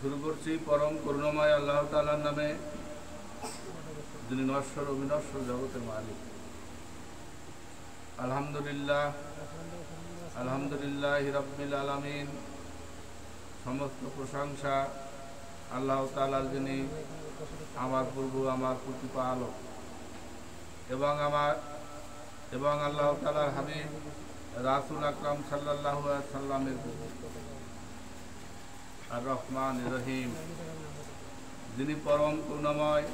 শুরু করছি পরম করুণাময় আল্লাহ তাআলার নামে, যিনি নশ্বর ও বিনশ্বর জগতের মালিক। আলহামদুলিল্লাহ, আলহামদুলিল্লাহি রাব্বিল আলামিন। সমস্ত প্রশংসা আল্লাহ তাআলার, যিনি আমার প্রভু, আমার প্রতিপালক এবং আল্লাহ তাআলার হাবিব রাসূল আকরাম সাল্লাল্লাহু আলাইহি সাল্লামের আর রহমান রহিম, যিনি পরম করুণাময়,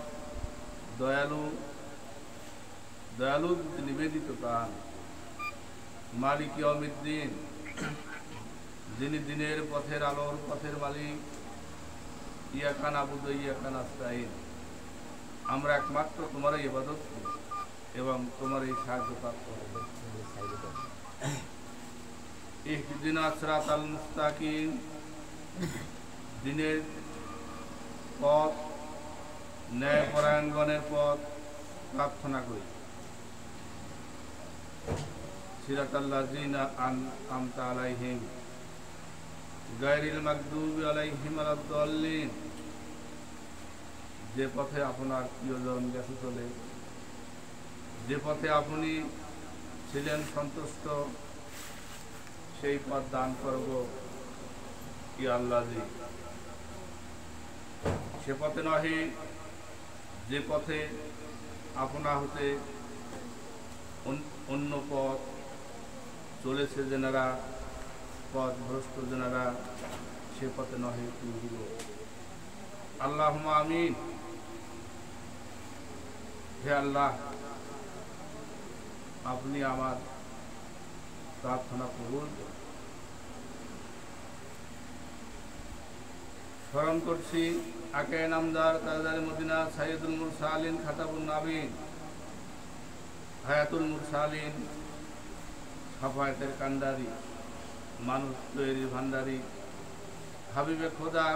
দয়ালু নিবেদিত প্রাণ, মালিক ইয়াউমিদ্দিন, যিনি দিনের পথের আলোর পথের মালিক। ইয়াকা নাবুদু ইয়াকা নাস্তাইন, আমরা একমাত্র তোমারই ইবাদত করি এবং তোমারই সাহায্য প্রাপ্ত হব। ইহদিনাস সিরাতাল মুস্তাকিম, দিনের পথ, ন্যায়পরায়ণগণের পথ প্রার্থনা করি। সিরাতাল্লাযিনা আন'আমতা আলাইহিম গায়রিল মাগদুবি আলাইহিম ওয়ালাদ-দাল্লিন, যে পথে আপনার প্রিয়জন গেছে চলে, যে পথে আপনি ছিলেন সন্তুষ্ট, সেই পথ দান করব কি আল্লাহ। সে পথে নহে যে পথে আপনা হতে অন্য পথ চলেছে যেনারা, পথ ভ্রষ্ট যেনারা, সে পথে নহে তুই। আল্লাহুম্মা আমিন। হে আল্লাহ, আপনি আমার প্রার্থনা কবুল করুন। স্মরণ করছি আকে নামদার তাজদারে মদিনা সাইয়্যিদুল মুরসালিন খাতাবুন নাবিয়্যিন হায়াতুল মুরসালিন সাফায়াতের কান্ডারি, মানুষ তৈরির ভান্ডারি, হাবিবে খোদা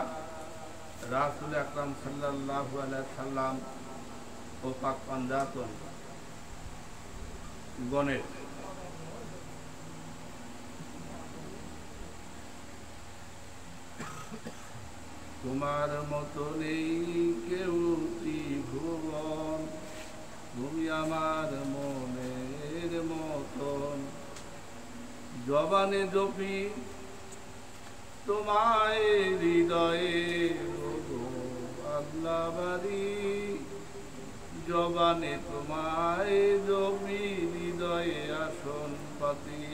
রাসূল আকরাম সাল্লাল্লাহু আলাইহি সাল্লাম ও পাক পাঞ্জাতন গণের তোমার মতো নেই কেউ ত্রিভুবন, তুমি আমার মনের মতন। জবানে জপি তোমায় হৃদয়ে আল্লাহ বাড়ি, জবানে তোমায় জপি হৃদয়ে আসন পাতি।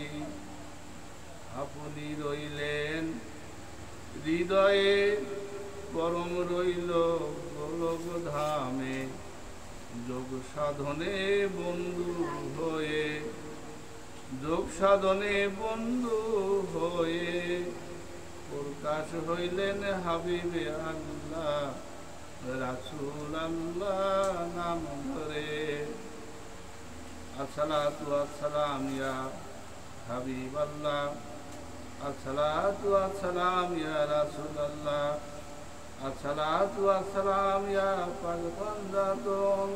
আপনি রইলেন হৃদয়ে, পরম রইল গোলক ধামে, যোগ সাধনে বন্ধু হয়ে, যোগ সাধনে বন্ধু হয়ে প্রকাশ হইলেন হাবিবে আল্লাহ রাসূল আল্লাহ নাম ধরে। আসসালাতু আসসালাম ইয়া হাবিব আল্লাহ, আসসালাতু আসসালাম ইয়া রাসূল আল্লাহ, আসসালাতু আসসালাম ইয়া পাক পাঞ্জাতন।